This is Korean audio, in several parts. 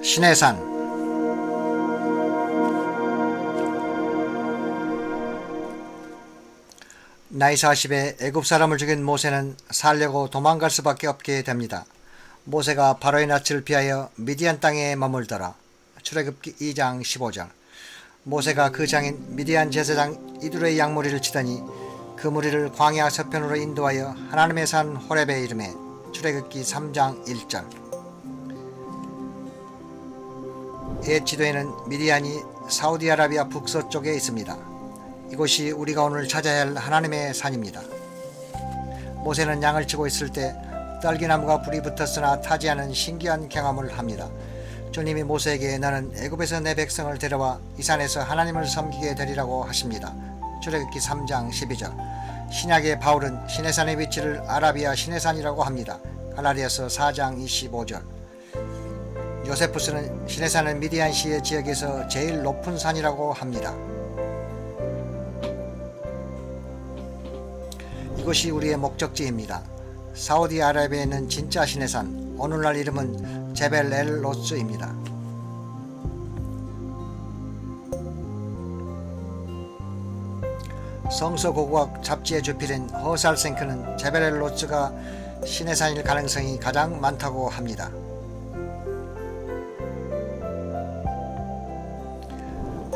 시내산. 나이 40에 애굽 사람을 죽인 모세는 살려고 도망갈 수밖에 없게 됩니다. 모세가 바로의 낯을 피하여 미디안 땅에 머물더라. 출애굽기 2장 15절. 모세가 그 장인 미디안 제사장 이두로의 양무리를 치더니 그 무리를 광야 서편으로 인도하여 하나님의 산 호렙에 이르매. 출애굽기 3장 1절. 옛 지도에는 미디안이 사우디아라비아 북서쪽에 있습니다. 이곳이 우리가 오늘 찾아야 할 하나님의 산입니다. 모세는 양을 치고 있을 때 딸기나무가 불이 붙었으나 타지 않은 신기한 경험을 합니다. 주님이 모세에게 너는 애굽에서 내 백성을 데려와 이 산에서 하나님을 섬기게 되리라고 하십니다. 출애굽기 3장 12절. 신약의 바울은 시내산의 위치를 아라비아 시내산이라고 합니다. 갈라디아서 4장 25절. 요세푸스는 시내산은 미디안시의 지역에서 제일 높은 산이라고 합니다. 이곳이 우리의 목적지입니다. 사우디아라비아에 있는 진짜 시내산, 오늘날 이름은 제벨 엘 로스입니다. 성서고고학 잡지의 주필인 허살생크는 제벨 엘 로스가 시내산일 가능성이 가장 많다고 합니다.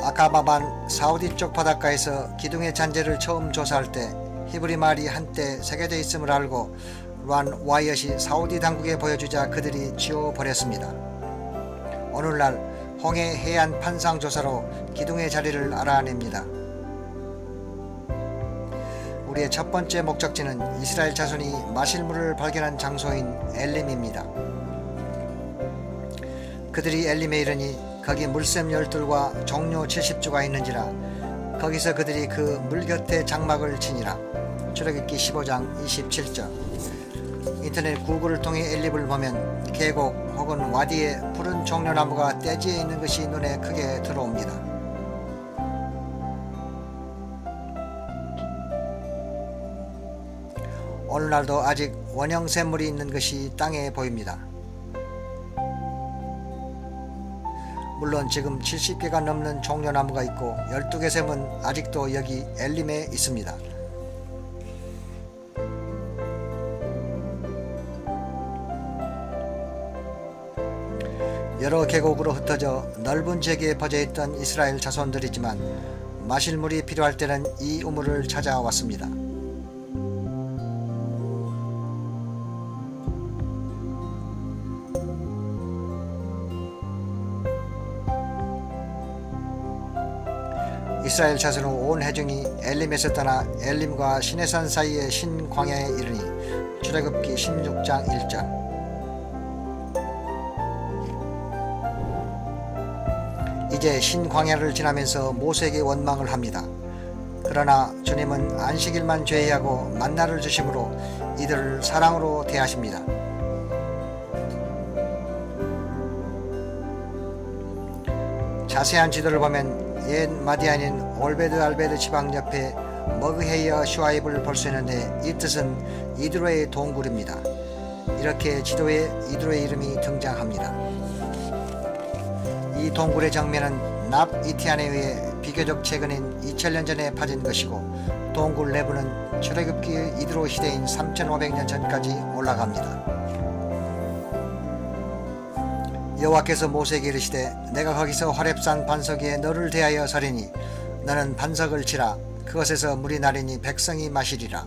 아카바반 사우디 쪽 바닷가에서 기둥의 잔재를 처음 조사할 때 히브리 말이 한때 새겨져 있음을 알고 란 와이엇이 사우디 당국에 보여주자 그들이 지워버렸습니다. 오늘날 홍해 해안 판상 조사로 기둥의 자리를 알아냅니다. 우리의 첫 번째 목적지는 이스라엘 자손이 마실 물을 발견한 장소인 엘림입니다. 그들이 엘림에 이르니 거기 물샘 12과 종려 70주가 있는지라 거기서 그들이 그 물 곁에 장막을 치니라. 출애굽기 15장 27절. 인터넷 구글을 통해 엘립을 보면 계곡 혹은 와디에 푸른 종려나무가 떼지에 있는 것이 눈에 크게 들어옵니다. 오늘날도 아직 원형 샘물이 있는 것이 땅에 보입니다. 물론 지금 70개가 넘는 종려나무가 있고 12개 샘은 아직도 여기 엘림에 있습니다. 여러 계곡으로 흩어져 넓은 지역에 퍼져있던 이스라엘 자손들이지만 마실 물이 필요할 때는 이 우물을 찾아왔습니다. 이스라엘 자손은 온 회중이 엘림에서 떠나 엘림과 시내산 사이의 신광야에 이르니. 출애굽기 16장 1절. 이제 신광야를 지나면서 모세에게 원망을 합니다. 그러나 주님은 안식일만 제외하고 만나를 주심으로 이들을 사랑으로 대하십니다. 자세한 지도를 보면 옛 마디안인 올베드 알베드 지방 옆에 머그헤이어 슈아입을 볼 수 있는데 이 뜻은 이드로의 동굴입니다. 이렇게 지도에 이드로의 이름이 등장합니다. 이 동굴의 정면은 납 이티안에 의해 비교적 최근인 2000년 전에 파진 것이고 동굴 내부는 출애굽기 이드로 시대인 3500년 전까지 올라갑니다. 여호와께서 모세에게 이르시되 내가 거기서 호렙산 반석 위에 너를 대하여 서리니 너는 반석을 치라. 그것에서 물이 나리니 백성이 마시리라.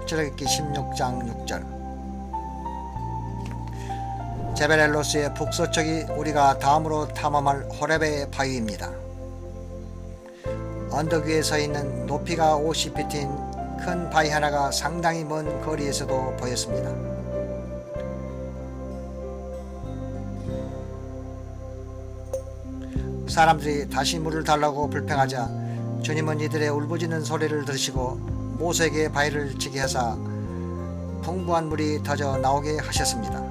출애굽기 16장 6절. 제벨 엘 로스의 북서쪽이 우리가 다음으로 탐험할 호렙의 바위입니다. 언덕 위에 서 있는 높이가 50피트인 큰 바위 하나가 상당히 먼 거리에서도 보였습니다. 사람들이 다시 물을 달라고 불평하자 주님은 이들의 울부짖는 소리를 들으시고 모세에게 바위를 치게 하사 풍부한 물이 터져 나오게 하셨습니다.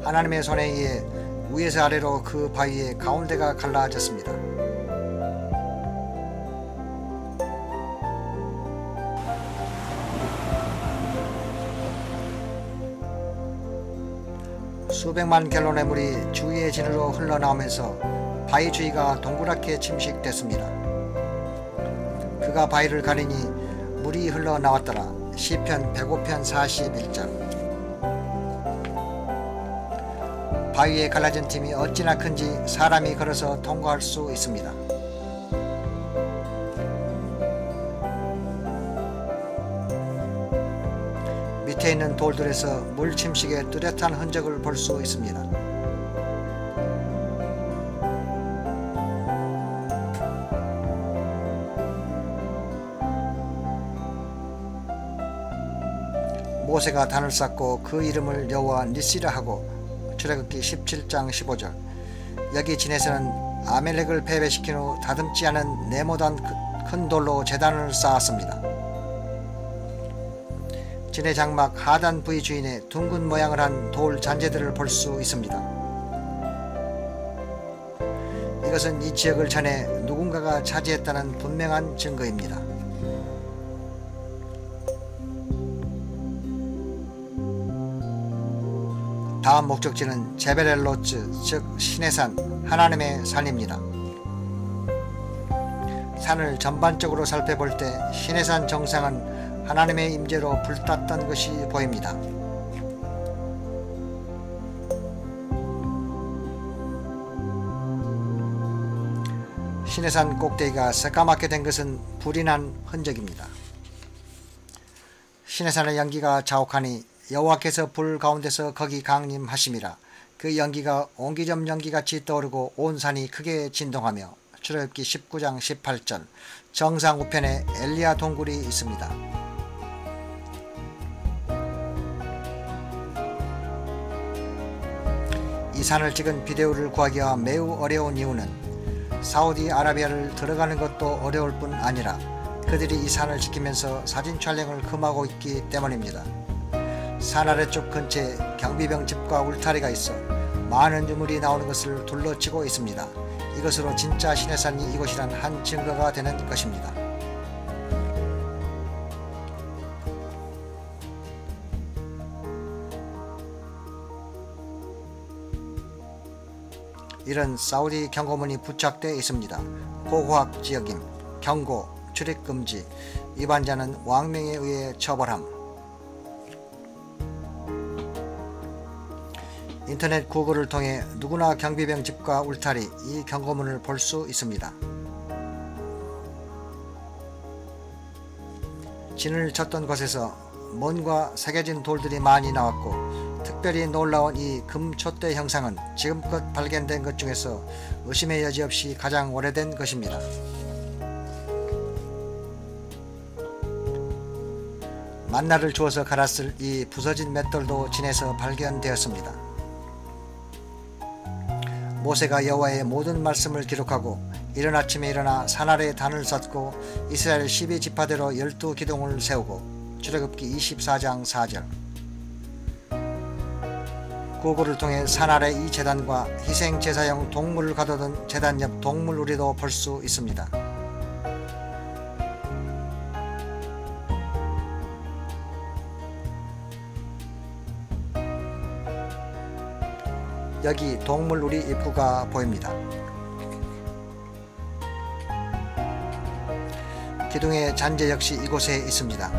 하나님의 손에 의해 위에서 아래로 그 바위의 가운데가 갈라졌습니다. 수백만 갤론의 물이 주위의 진으로 흘러나오면서 바위 주위가 동그랗게 침식됐습니다. 그가 바위를 가리니 물이 흘러나왔더라. 시편 105편 41절. 바위에 갈라진 틈이 어찌나 큰지 사람이 걸어서 통과할 수 있습니다. 밑에 있는 돌들에서 물 침식의 뚜렷한 흔적을 볼 수 있습니다. 모세가 단을 쌓고 그 이름을 여호와 니시라 하고 출애굽기 17장 15절. 여기 진에서는 아멜렉을 패배시킨 후 다듬지 않은 네모난 큰 돌로 제단을 쌓았습니다. 진의 장막 하단 부위 주인의 둥근 모양을 한 돌 잔재들을 볼 수 있습니다. 이것은 이 지역을 전에 누군가가 차지했다는 분명한 증거입니다. 다음 목적지는 제벨-엘-로츠, 즉 신의 산, 하나님의 산입니다. 산을 전반적으로 살펴볼 때 신의 산 정상은 하나님의 임재로 불탔던 것이 보입니다. 신의 산 꼭대기가 새까맣게 된 것은 불이 난 흔적입니다. 신의 산의 연기가 자욱하니 여호와께서 불 가운데서 거기 강림하심이라. 그 연기가 옹기점 연기같이 떠오르고 온 산이 크게 진동하며. 출애굽기 19장 18절. 정상 우편에 엘리야 동굴이 있습니다. 이 산을 찍은 비디오를 구하기가 매우 어려운 이유는 사우디아라비아를 들어가는 것도 어려울 뿐 아니라 그들이 이 산을 지키면서 사진 촬영을 금하고 있기 때문입니다. 산 아래쪽 근처에 경비병 집과 울타리가 있어 많은 유물이 나오는 것을 둘러치고 있습니다. 이것으로 진짜 신의 산이 이곳이란 한 증거가 되는 것입니다. 이런 사우디 경고문이 부착되어 있습니다. 포호학 지역임, 경고, 출입금지, 위반자는 왕명에 의해 처벌함. 인터넷 구글을 통해 누구나 경비병 집과 울타리, 이 경고문을 볼 수 있습니다. 진을 쳤던 곳에서 먼과 새겨진 돌들이 많이 나왔고, 특별히 놀라운 이 금촛대 형상은 지금껏 발견된 것 중에서 의심의 여지 없이 가장 오래된 것입니다. 만나를 주어서 갈았을 이 부서진 맷돌도 진에서 발견되었습니다. 모세가 여호와의 모든 말씀을 기록하고 이른 아침에 일어나 산 아래에 단을 쌓고 이스라엘 12지파대로 12기둥을 세우고. 출애굽기 24장 4절. 구글을 통해 산 아래 이 제단과 희생 제사용 동물을 가둬둔 제단 옆 동물 우리도 볼 수 있습니다. 여기 동물 우리 입구가 보입니다. 기둥의 잔재 역시 이곳에 있습니다.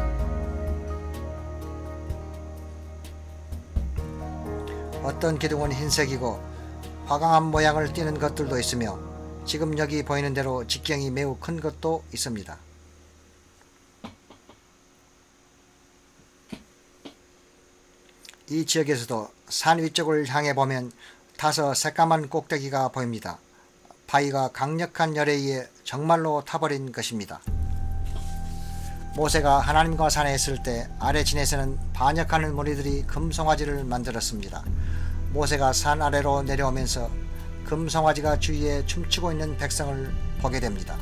어떤 기둥은 흰색이고 화강암 모양을 띠는 것들도 있으며 지금 여기 보이는 대로 직경이 매우 큰 것도 있습니다. 이 지역에서도 산 위쪽을 향해 보면 타서 새까만 꼭대기가 보입니다. 바위가 강력한 열에 의해 정말로 타버린 것입니다. 모세가 하나님과 산에 있을 때 아래 진에서는 반역하는 무리들이 금송아지를 만들었습니다. 모세가 산 아래로 내려오면서 금송아지가 주위에 춤추고 있는 백성을 보게 됩니다.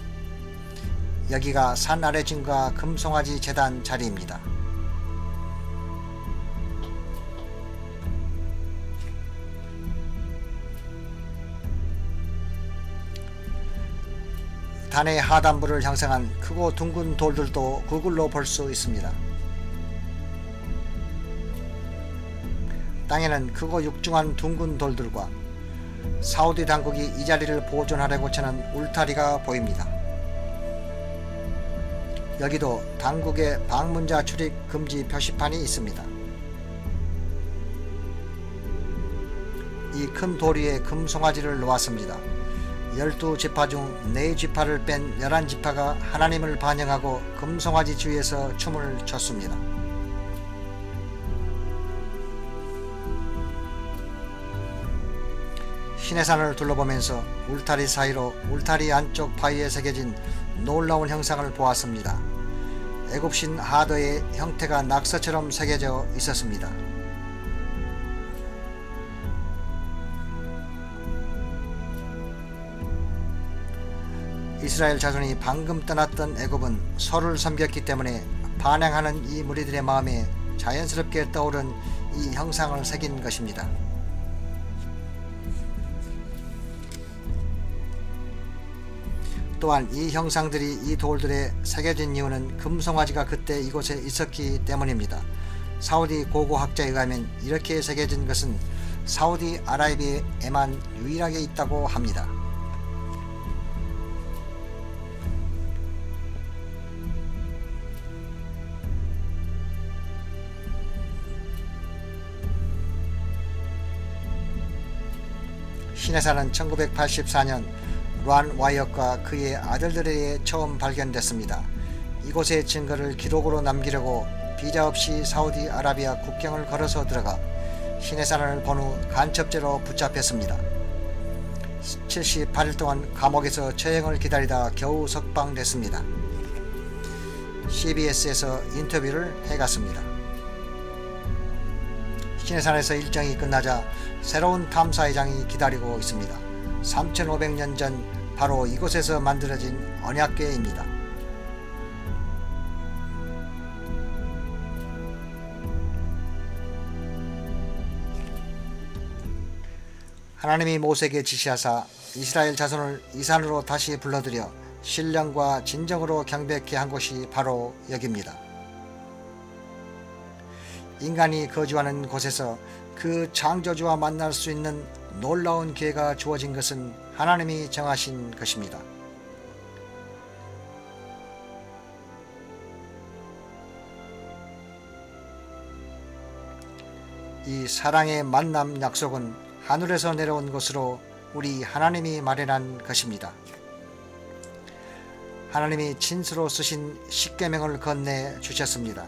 여기가 산 아래 진과 금송아지 제단 자리입니다. 단의 하단부를 형성한 크고 둥근 돌들도 구글로 볼 수 있습니다. 땅에는 크고 육중한 둥근 돌들과 사우디 당국이 이 자리를 보존하려고 쳐는 울타리가 보입니다. 여기도 당국의 방문자 출입 금지 표시판이 있습니다. 이 큰 돌 위에 금송아지를 놓았습니다. 12지파 중 4지파를 뺀 11지파가 하나님을 반영하고 금송아지 주위에서 춤을 췄습니다. 시내산을 둘러보면서 울타리 사이로 울타리 안쪽 바위에 새겨진 놀라운 형상을 보았습니다. 애굽신 하더의 형태가 낙서처럼 새겨져 있었습니다. 이스라엘 자손이 방금 떠났던 애굽은 서를 섬겼기 때문에 반항하는 이 무리들의 마음에 자연스럽게 떠오른 이 형상을 새긴 것입니다. 또한 이 형상들이 이 돌들에 새겨진 이유는 금송아지가 그때 이곳에 있었기 때문입니다. 사우디 고고학자에 의하면 이렇게 새겨진 것은 사우디 아라비아에만 유일하게 있다고 합니다. 시내산은 1984년 란 와이엇과 그의 아들들에 의해 처음 발견됐습니다. 이곳의 증거를 기록으로 남기려고 비자 없이 사우디 아라비아 국경을 걸어서 들어가 시내산을 본 후 간첩죄로 붙잡혔습니다. 78일 동안 감옥에서 처형을 기다리다 겨우 석방됐습니다. CBS에서 인터뷰를 해갔습니다. 시내산에서 일정이 끝나자 새로운 탐사회장이 기다리고 있습니다. 3500년 전 바로 이곳에서 만들어진 언약궤입니다. 하나님이 모세에게 지시하사 이스라엘 자손을 이 산으로 다시 불러들여 신령과 진정으로 경배케 한 곳이 바로 여기입니다. 인간이 거주하는 곳에서 그 창조주와 만날 수 있는 놀라운 기회가 주어진 것은 하나님이 정하신 것입니다. 이 사랑의 만남 약속은 하늘에서 내려온 것으로 우리 하나님이 마련한 것입니다. 하나님이 친수로 쓰신 십계명을 건네 주셨습니다.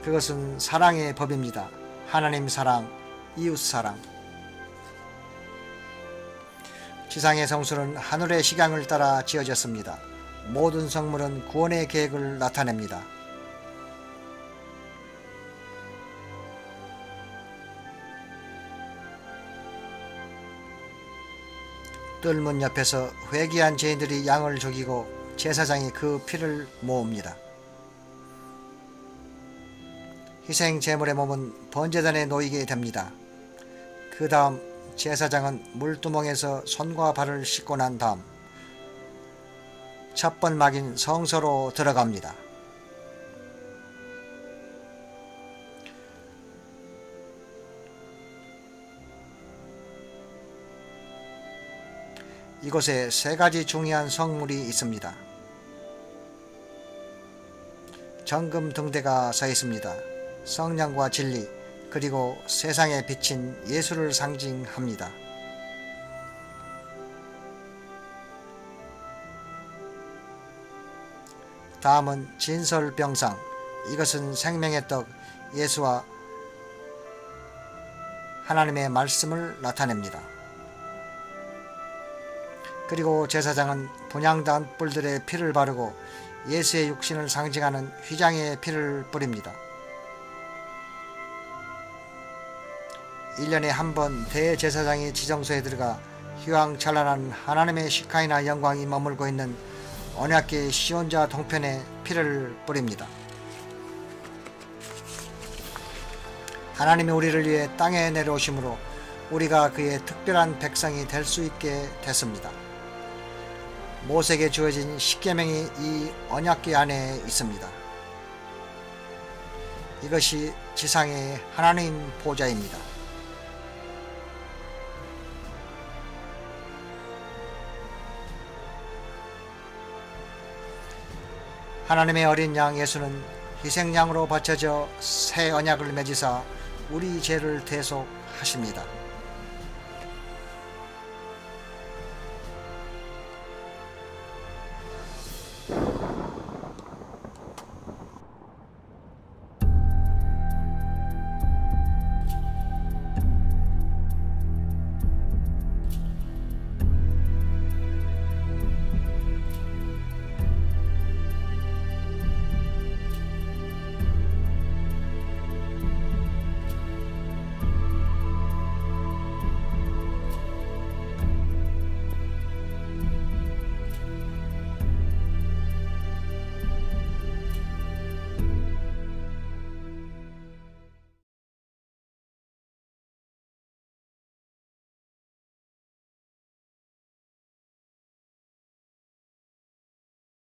그것은 사랑의 법입니다. 하나님 사랑, 이웃 사랑. 지상의 성수는 하늘의 식양을 따라 지어졌습니다. 모든 성물은 구원의 계획을 나타냅니다. 뜰문 옆에서 회개한 죄인들이 양을 죽이고 제사장이 그 피를 모읍니다. 희생 제물의 몸은 번제단에 놓이게 됩니다. 그 다음 제사장은 물두멍에서 손과 발을 씻고 난 다음 첫 번막인 성소로 들어갑니다. 이곳에 세 가지 중요한 성물이 있습니다. 정금 등대가 서 있습니다. 성령과 진리 그리고 세상에 비친 예수를 상징합니다. 다음은 진설병상. 이것은 생명의 떡 예수와 하나님의 말씀을 나타냅니다. 그리고 제사장은 분향단 뿔들의 피를 바르고 예수의 육신을 상징하는 휘장의 피를 뿌립니다. 1년에 한 번 대제사장이 지정소에 들어가 휘황찬란한 하나님의 시카이나 영광이 머물고 있는 언약궤 시온자 동편에 피를 뿌립니다. 하나님이 우리를 위해 땅에 내려오심으로 우리가 그의 특별한 백성이 될 수 있게 됐습니다. 모세에게 주어진 십계명이 이 언약궤 안에 있습니다. 이것이 지상의 하나님 보좌입니다. 하나님의 어린 양 예수는 희생양으로 바쳐져 새 언약을 맺으사 우리 죄를 대속하십니다.